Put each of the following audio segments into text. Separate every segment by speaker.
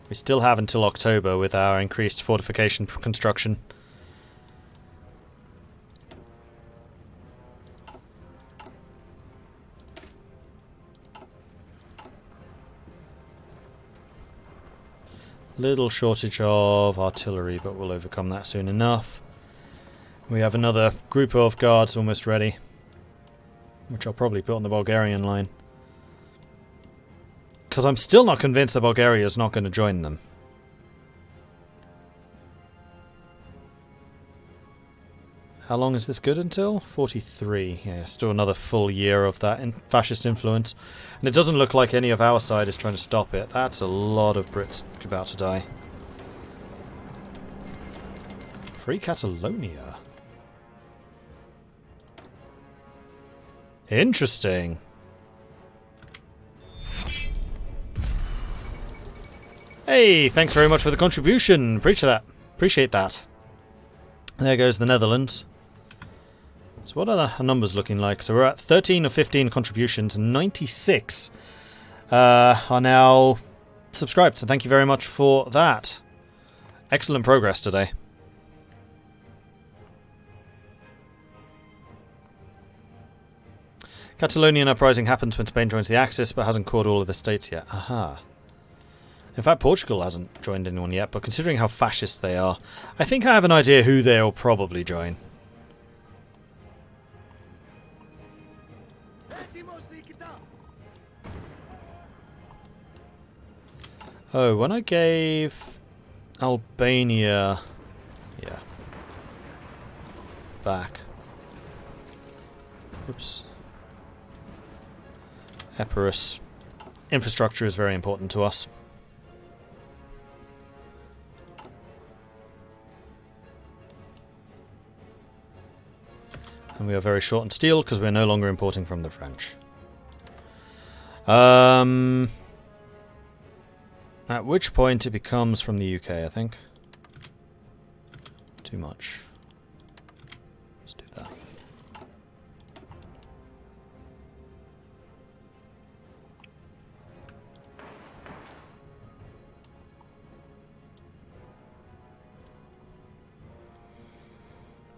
Speaker 1: We still have until October with our increased fortification construction. Little shortage of artillery, but we'll overcome that soon enough. We have another group of guards almost ready, which I'll probably put on the Bulgarian line. Because I'm still not convinced that Bulgaria is not going to join them. How long is this good until? 43. Yeah, still another full year of that fascist influence. And it doesn't look like any of our side is trying to stop it. That's a lot of Brits about to die. Free Catalonia. Interesting. Hey, thanks very much for the contribution. Appreciate that. There goes the Netherlands. So what are the numbers looking like? So we're at 13 of 15 contributions. 96 are now subscribed. So thank you very much for that. Excellent progress today. Catalonian uprising happens when Spain joins the Axis, but hasn't caught all of the states yet. Aha. In fact, Portugal hasn't joined anyone yet, but considering how fascist they are, I think I have an idea who they'll probably join. Oh, when I gave Albania... yeah. Back. Oops. Epirus. Infrastructure is very important to us. And we are very short on steel because we're no longer importing from the French. At which point it becomes from the UK, I think. Too much. Let's do that.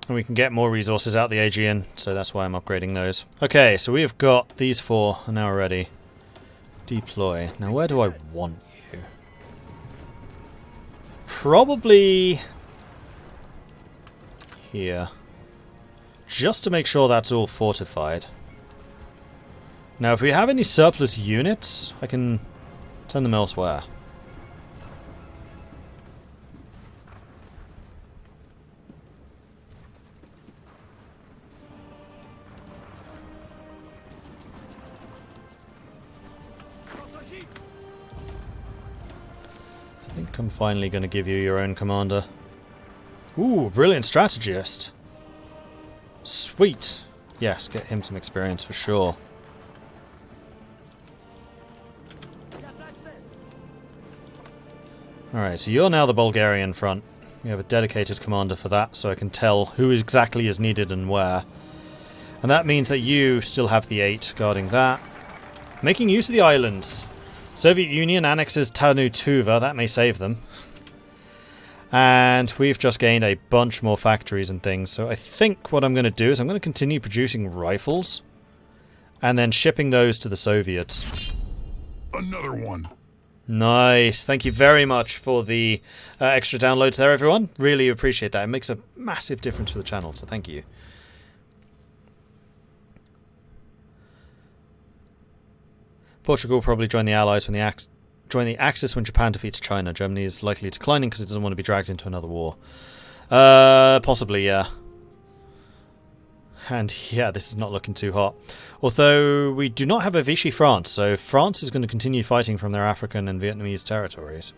Speaker 1: And we can get more resources out the Aegean, so that's why I'm upgrading those. Okay, so we have got these 4 are now ready. Deploy. Now where do I want you? Probably here. Just to make sure that's all fortified. Now if we have any surplus units, I can send them elsewhere. I think I'm finally going to give you your own commander. Ooh, brilliant strategist. Sweet. Yes, get him some experience for sure. Alright, so you're now the Bulgarian front. We have a dedicated commander for that, so I can tell who exactly is needed and where. And that means that you still have the 8 guarding that. Making use of the islands. Soviet Union annexes Tanutuva, that may save them. And we've just gained a bunch more factories and things, so I think what I'm going to do is I'm going to continue producing rifles and then shipping those to the Soviets.
Speaker 2: Another one.
Speaker 1: Nice. Thank you very much for the extra downloads there, everyone. Really appreciate that. It makes a massive difference for the channel, so thank you. Portugal will probably join the Allies when the Axis when Japan defeats China. Germany is likely declining because it doesn't want to be dragged into another war. Possibly, yeah. And yeah, this is not looking too hot. Although we do not have a Vichy France, so France is going to continue fighting from their African and Vietnamese territories.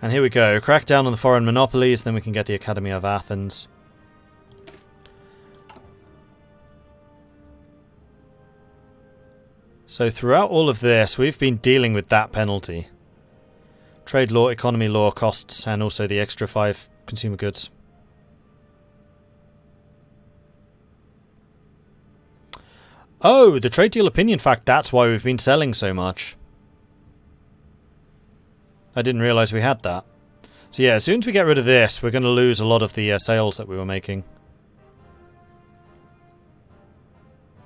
Speaker 1: And here we go. Crack down on the foreign monopolies, then we can get the Academy of Athens. So throughout all of this, we've been dealing with that penalty. Trade law, economy law, costs, and also the extra 5 consumer goods. Oh, the trade deal opinion fact, that's why we've been selling so much. I didn't realise we had that. So yeah, as soon as we get rid of this, we're going to lose a lot of the sales that we were making.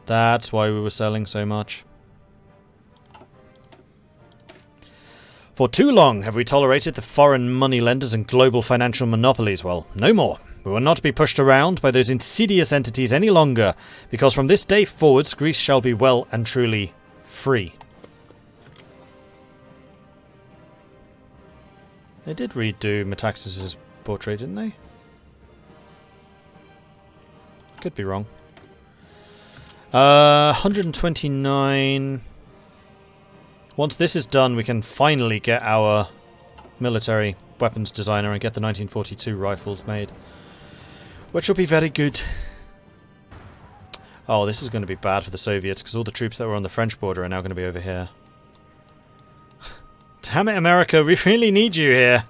Speaker 1: That's why we were selling so much. For too long have we tolerated the foreign moneylenders and global financial monopolies. Well, no more. We will not be pushed around by those insidious entities any longer, because from this day forwards, Greece shall be well and truly free. They did redo Metaxas's portrait, didn't they? Could be wrong. 129. Once this is done, we can finally get our military weapons designer and get the 1942 rifles made, which will be very good. Oh, this is going to be bad for the Soviets, because all the troops that were on the French border are now going to be over here. Damn it, America, we really need you here.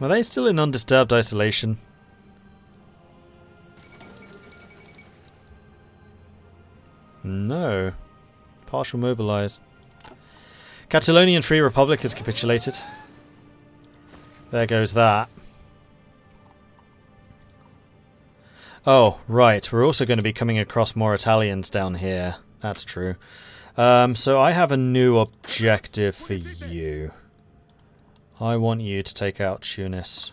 Speaker 1: Are they still in undisturbed isolation? No. Partial mobilized. Catalonian Free Republic has capitulated. There goes that. Oh, right. We're also going to be coming across more Italians down here. That's true. So I have a new objective for you. I want you to take out Tunis.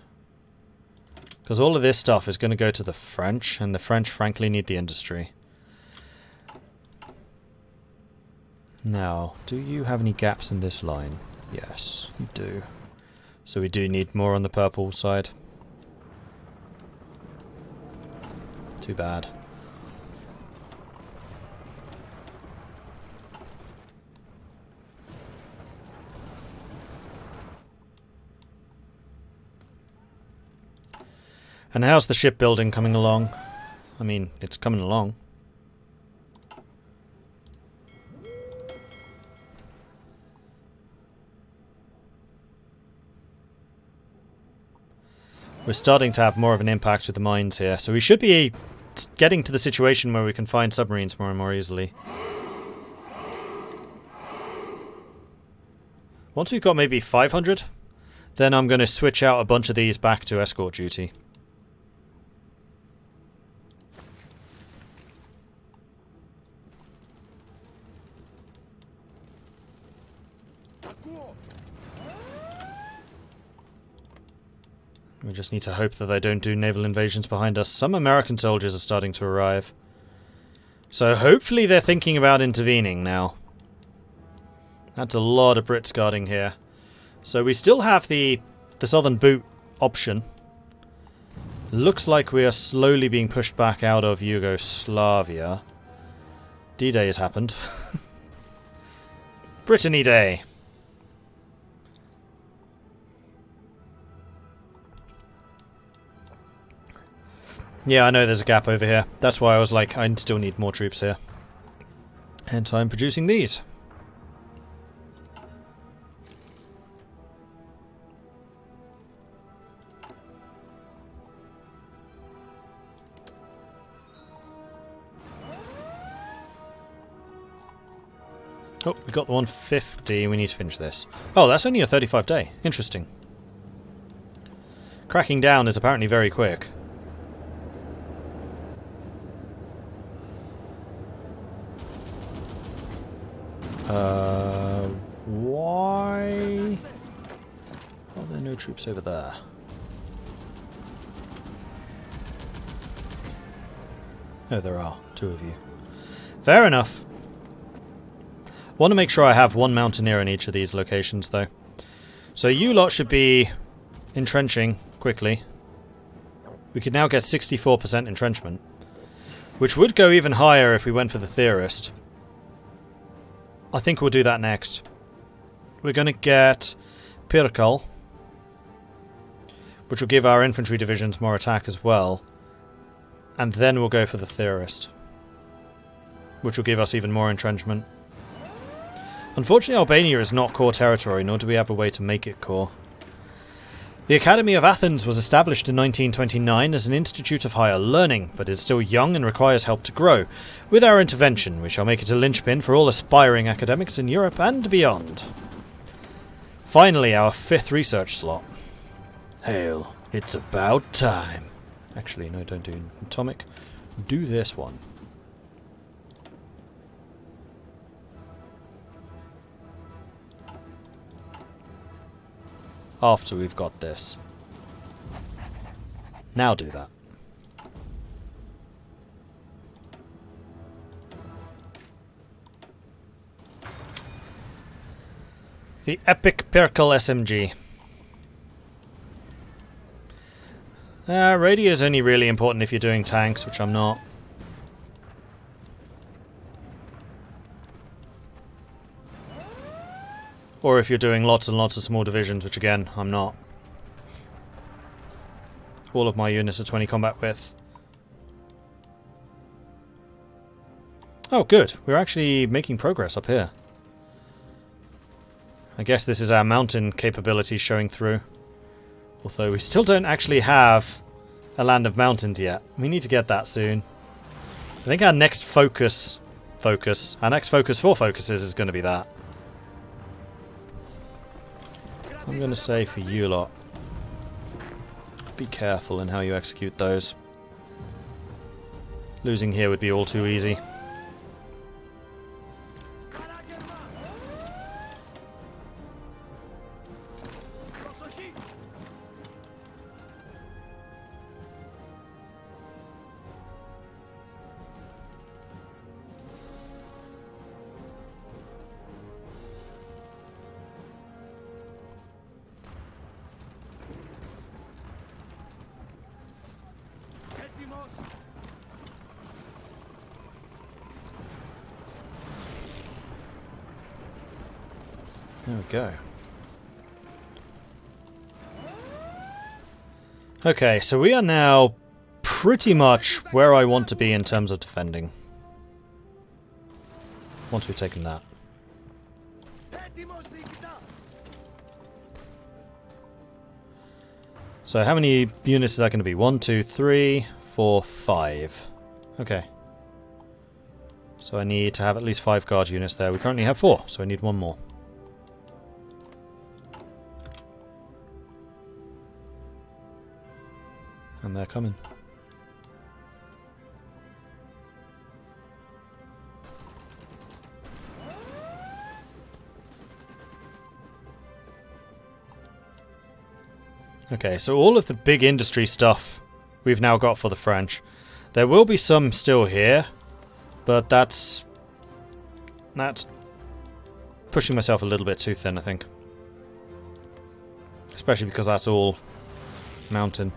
Speaker 1: Because all of this stuff is going to go to the French, and the French frankly need the industry. Now, do you have any gaps in this line? Yes, you do. So we do need more on the purple side. Too bad. And how's the shipbuilding coming along? I mean, it's coming along. We're starting to have more of an impact with the mines here, so we should be getting to the situation where we can find submarines more and more easily. Once we've got maybe 500, then I'm going to switch out a bunch of these back to escort duty. We just need to hope that they don't do naval invasions behind us. Some American soldiers are starting to arrive. So hopefully they're thinking about intervening now. That's a lot of Brits guarding here. So we still have the southern boot option. Looks like we are slowly being pushed back out of Yugoslavia. D-Day has happened. Brittany Day. Yeah, I know there's a gap over here. That's why I was like, I still need more troops here. Hence I'm producing these. Oh, we got the 150. We need to finish this. Oh, that's only a 35 day. Interesting. Cracking down is apparently very quick. Why are there no troops over there? Oh, there are. 2 of you. Fair enough. Want to make sure I have 1 mountaineer in each of these locations, though. So you lot should be entrenching quickly. We could now get 64% entrenchment, which would go even higher if we went for the theorist. I think we'll do that next. We're going to get Pirkal, which will give our infantry divisions more attack as well. And then we'll go for the theorist, which will give us even more entrenchment. Unfortunately, Albania is not core territory, nor do we have a way to make it core. The Academy of Athens was established in 1929 as an institute of higher learning, but is still young and requires help to grow. With our intervention, we shall make it a linchpin for all aspiring academics in Europe and beyond. Finally, our 5th research slot. Hail, it's about time. Actually, no, don't do atomic. Do this one. After we've got this. Now do that. The Epic Perkle SMG. Radio is only really important if you're doing tanks, which I'm not. Or if you're doing lots and lots of small divisions, which again, I'm not. All of my units are 20 combat width. Oh, good. We're actually making progress up here. I guess this is our mountain capabilities showing through. Although we still don't actually have a land of mountains yet. We need to get that soon. I think our next our next focus for focuses is going to be that. I'm going to say for you lot, be careful in how you execute those. Losing here would be all too easy. There we go. Okay, so we are now pretty much where I want to be in terms of defending. Once we've taken that. So how many units is that going to be? 1, 2, 3, 4, 5. Okay. So I need to have at least 5 guard units there. We currently have 4, so I need 1 more. And they're coming. Okay, so all of the big industry stuff we've now got for the French. There will be some still here, but that's pushing myself a little bit too thin, I think. Especially because that's all mountain.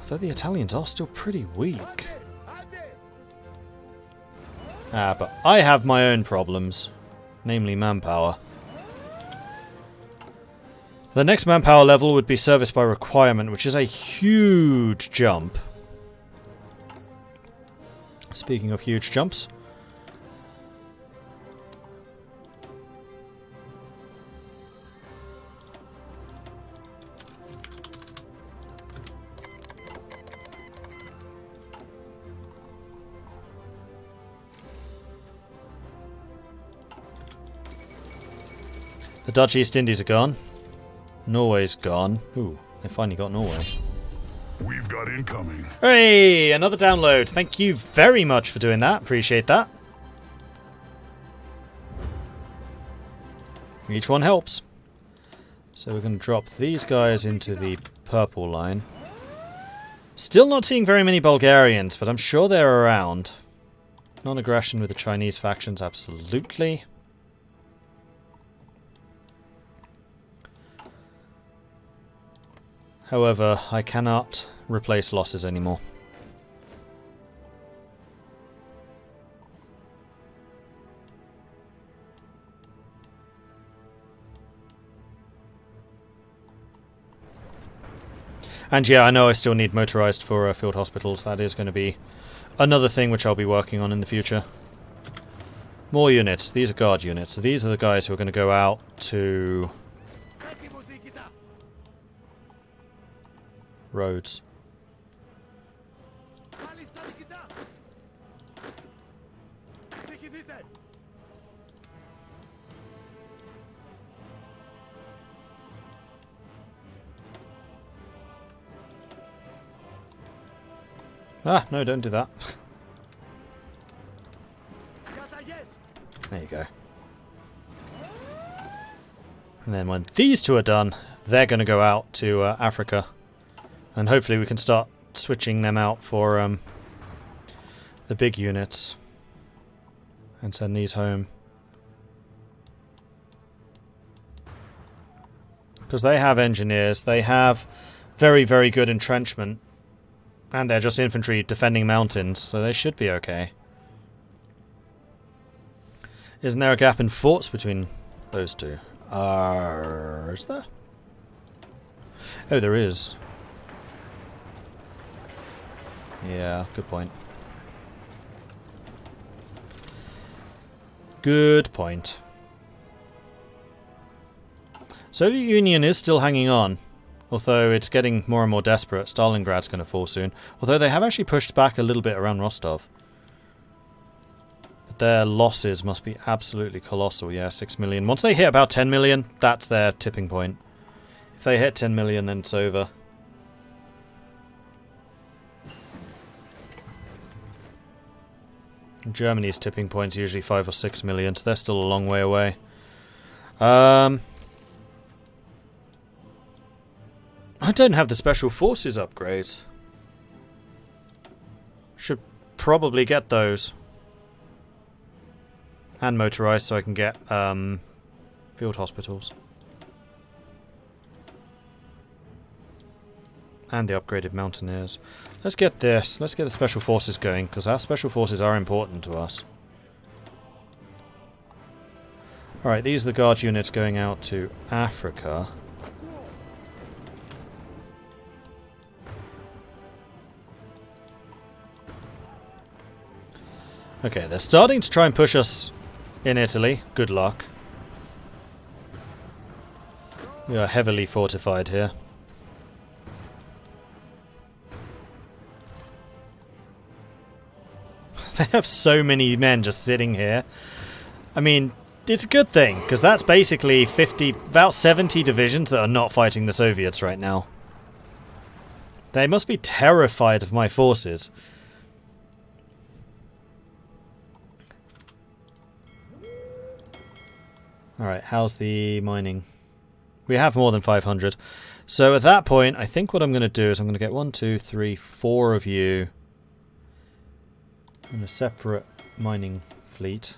Speaker 1: Though the Italians are still pretty weak. But I have my own problems, namely manpower. The next manpower level would be service by requirement, which is a huge jump. Speaking of huge jumps. The Dutch East Indies are gone. Norway's gone. Ooh, they finally got Norway.
Speaker 2: We've got incoming.
Speaker 1: Hey, another download. Thank you very much for doing that. Appreciate that. Each one helps. So we're going to drop these guys into the purple line. Still not seeing very many Bulgarians, but I'm sure they're around. Non-aggression with the Chinese factions, absolutely. However, I cannot replace losses anymore. And yeah, I know I still need motorized for field hospitals. That is going to be another thing which I'll be working on in the future. More units. These are guard units. So these are the guys who are going to go out to roads. Ah, no, don't do that. There you go. And then when these two are done, they're going to go out to Africa. And hopefully we can start switching them out for the big units. And send these home. Because they have engineers, they have very, very good entrenchment. And they're just infantry defending mountains, so they should be okay. Isn't there a gap in forts between those two? Is there? Oh, there is. Yeah, good point. Good point. Soviet Union is still hanging on. Although it's getting more and more desperate. Stalingrad's going to fall soon. Although they have actually pushed back a little bit around Rostov. But their losses must be absolutely colossal. Yeah, 6 million. Once they hit about 10 million, that's their tipping point. If they hit 10 million, then it's over. Germany's tipping point's usually 5 or 6 million, so they're still a long way away. I don't have the Special Forces upgrades. Should probably get those. And motorized so I can get field hospitals. And the upgraded mountaineers. Let's get this. Let's get the Special Forces going, because our Special Forces are important to us. Alright, these are the guard units going out to Africa. Okay, they're starting to try and push us in Italy. Good luck. We are heavily fortified here. They have so many men just sitting here. I mean, it's a good thing, because that's basically about 70 divisions that are not fighting the Soviets right now. They must be terrified of my forces. Alright, how's the mining? We have more than 500. So at that point, I think what I'm going to do is I'm going to get 1, 2, 3, 4 of you in a separate mining fleet.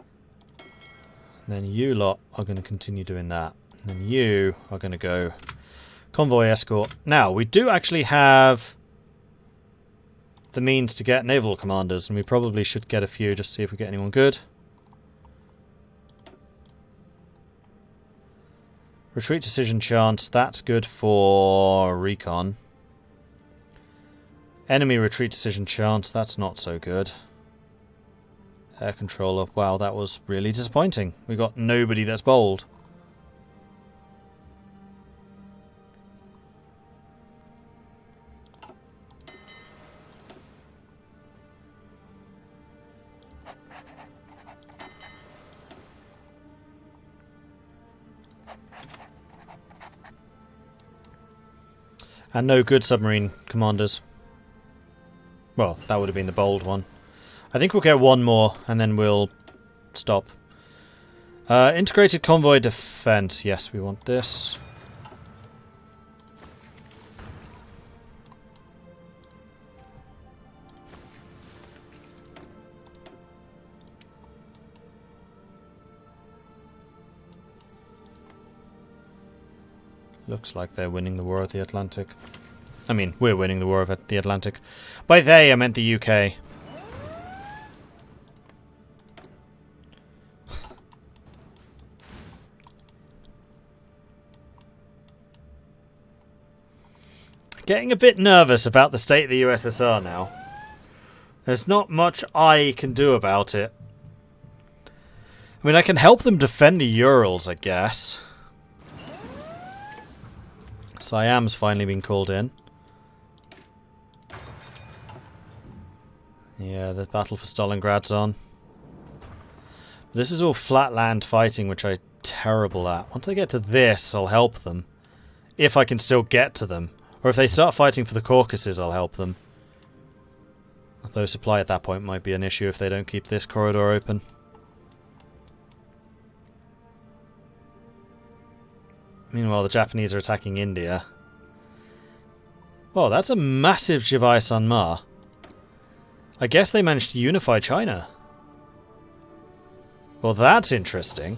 Speaker 1: And then you lot are going to continue doing that. And then you are going to go convoy escort. Now, we do actually have the means to get naval commanders, and we probably should get a few just to see if we get anyone good. Retreat decision chance, that's good for recon. Enemy retreat decision chance, that's not so good. Air controller, wow, that was really disappointing. We got nobody that's bold. And no good submarine commanders. Well, that would have been the bold one. I think we'll get one more, and then we'll stop. Integrated convoy defense. Yes, we want this. Looks like they're winning the War of the Atlantic. I mean, we're winning the War of the Atlantic. By they, I meant the UK. Getting a bit nervous about the state of the USSR now. There's not much I can do about it. I mean, I can help them defend the Urals, I guess. Siam's finally been called in. Yeah, the battle for Stalingrad's on. This is all flatland fighting, which I'm terrible at. Once I get to this, I'll help them. If I can still get to them. Or if they start fighting for the Caucasus, I'll help them. Although supply at that point might be an issue if they don't keep this corridor open. Meanwhile, the Japanese are attacking India. Well, that's a massive Javai Sanma. I guess they managed to unify China. Well, that's interesting.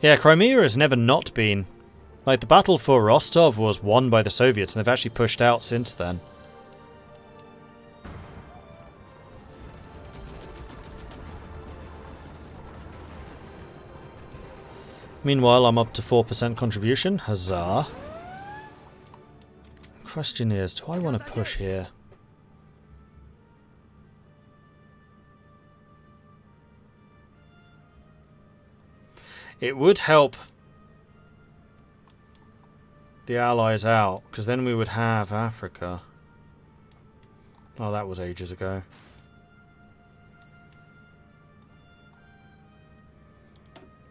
Speaker 1: Yeah, Crimea has never not been. Like, the battle for Rostov was won by the Soviets, and they've actually pushed out since then. Meanwhile, I'm up to 4% contribution. Huzzah. Question is, do I want to push here? It would help the Allies out, because then we would have Africa. Oh, that was ages ago.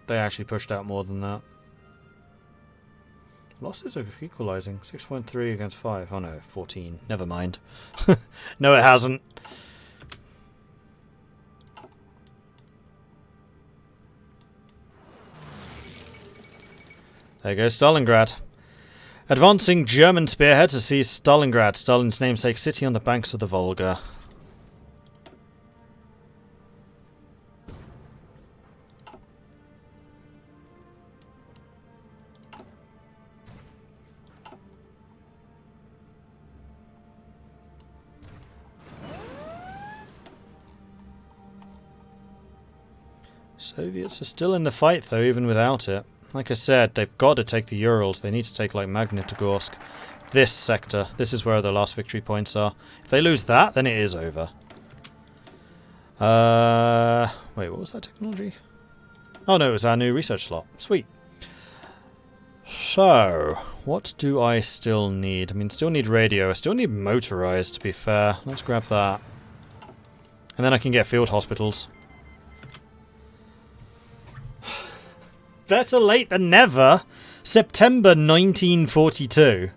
Speaker 1: They actually pushed out more than that. Losses are equalising. 6.3 against 5. Oh no, 14. Never mind. No, it hasn't. There goes Stalingrad. Advancing German spearhead to seize Stalingrad, Stalin's namesake city on the banks of the Volga. Soviets are still in the fight though, even without it. Like I said, they've got to take the Urals. They need to take like Magnitogorsk. This sector. This is where the last victory points are. If they lose that, then it is over. Wait, what was that technology? Oh no, it was our new research slot. Sweet. So, what do I still need? I mean, still need radio. I still need motorized, to be fair. Let's grab that. And then I can get field hospitals. Better late than never. September 1942.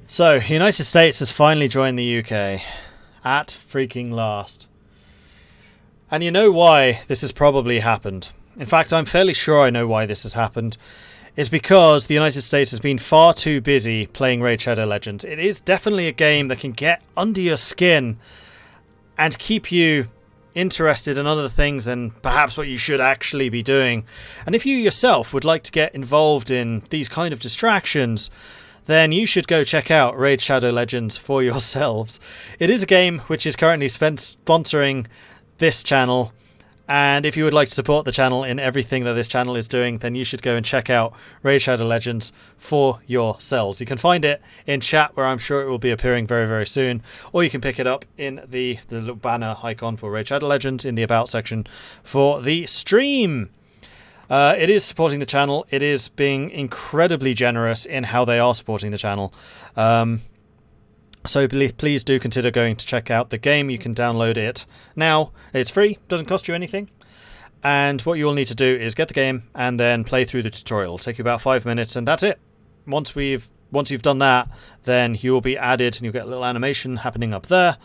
Speaker 1: So, United States has finally joined the UK. At freaking last. And you know why this has probably happened. In fact, I'm fairly sure I know why this has happened. It's because the United States has been far too busy playing Raid Shadow Legends. It is definitely a game that can get under your skin and keep you interested in other things than perhaps what you should actually be doing. And if you yourself would like to get involved in these kind of distractions, then you should go check out Raid Shadow Legends for yourselves. It is a game which is currently sponsoring this channel. And if you would like to support the channel in everything that this channel is doing, then you should go and check out Raid Shadow Legends for yourselves. You can find it in chat, where I'm sure it will be appearing very, very soon. Or you can pick it up in the little banner icon for Raid Shadow Legends in the About section for the stream. It is supporting the channel. It is being incredibly generous in how they are supporting the channel. So please do consider going to check out the game. You can download it now. It's free, doesn't cost you anything. And what you will need to do is get the game and then play through the tutorial. It'll take you about 5 minutes and that's it. Once you've done that, then you will be added and you'll get a little animation happening up there.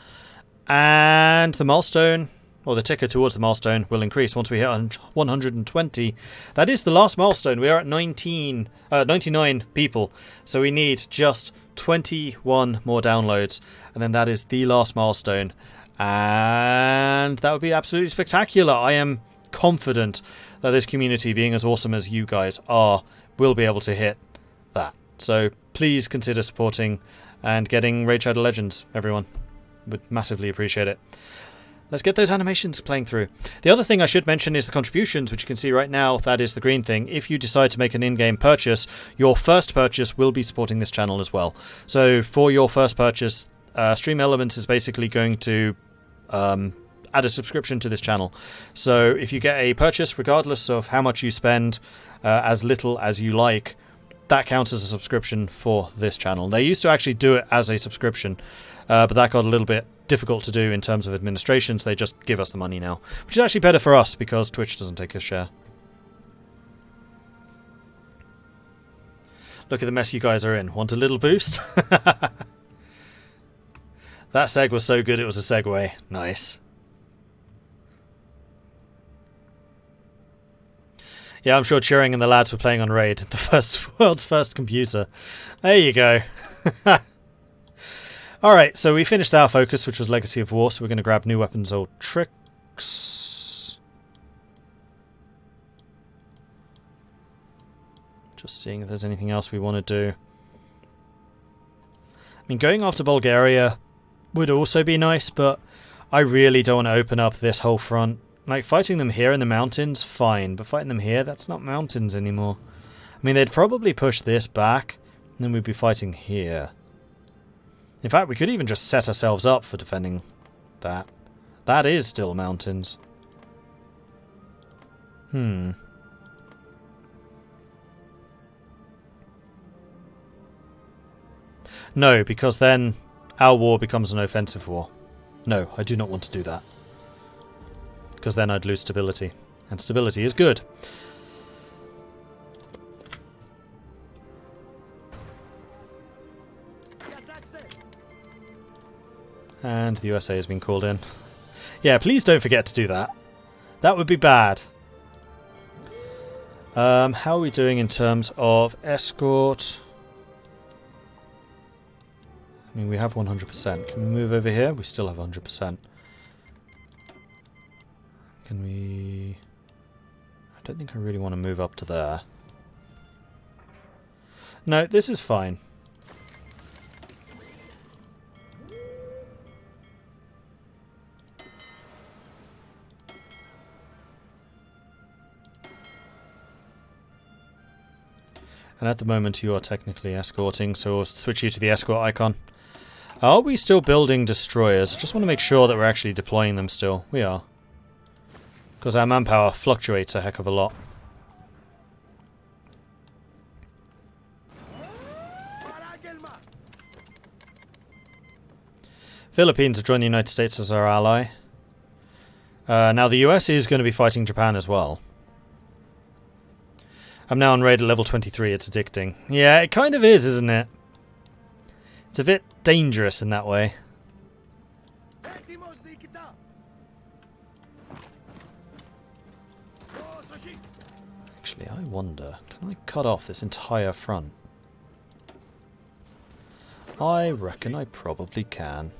Speaker 1: And the milestone, or the ticker towards the milestone, will increase once we hit 120. That is the last milestone. We are at 99 people. So we need just 21 more downloads, and then that is the last milestone, and that would be absolutely spectacular. I am confident that this community, being as awesome as you guys are, will be able to hit that. So please consider supporting and getting Raid Shadow Legends, everyone. Would massively appreciate it. Let's get those animations playing through. The other thing I should mention is the contributions, which you can see right now. That is the green thing. If you decide to make an in-game purchase, your first purchase will be supporting this channel as well. So for your first purchase, Stream Elements is basically going to add a subscription to this channel. So if you get a purchase, regardless of how much you spend, as little as you like, that counts as a subscription for this channel. They used to actually do it as a subscription, but that got a little bit difficult to do in terms of administration, so they just give us the money now, which is actually better for us because Twitch doesn't take a share. Look at the mess you guys are in. Want a little boost? That seg was so good it was a segue. Nice. Yeah, I'm sure Cheering and the lads were playing on Raid, the world's first computer. There you go. Alright, so we finished our focus, which was Legacy of War, so we're going to grab new weapons, old tricks. Just seeing if there's anything else we want to do. I mean, going after Bulgaria would also be nice, but I really don't want to open up this whole front. Like, fighting them here in the mountains, fine, but fighting them here, that's not mountains anymore. I mean, they'd probably push this back, and then we'd be fighting here. In fact, we could even just set ourselves up for defending that. That is still mountains. No, because then our war becomes an offensive war. No, I do not want to do that. Because then I'd lose stability. And stability is good. And the USA has been called in. Yeah, please don't forget to do that. That would be bad. How are we doing in terms of escort? I mean, we have 100%. Can we move over here? We still have 100%. Can we... I don't think I really want to move up to there. No, this is fine. And at the moment you are technically escorting, so we'll switch you to the escort icon. Are we still building destroyers? I just want to make sure that we're actually deploying them still. We are. Because our manpower fluctuates a heck of a lot. Philippines have joined the United States as our ally. Now the US is going to be fighting Japan as well. I'm now on raid at level 23, it's addicting. Yeah, it kind of is, isn't it? It's a bit dangerous in that way. Actually, I wonder, can I cut off this entire front? I reckon I probably can.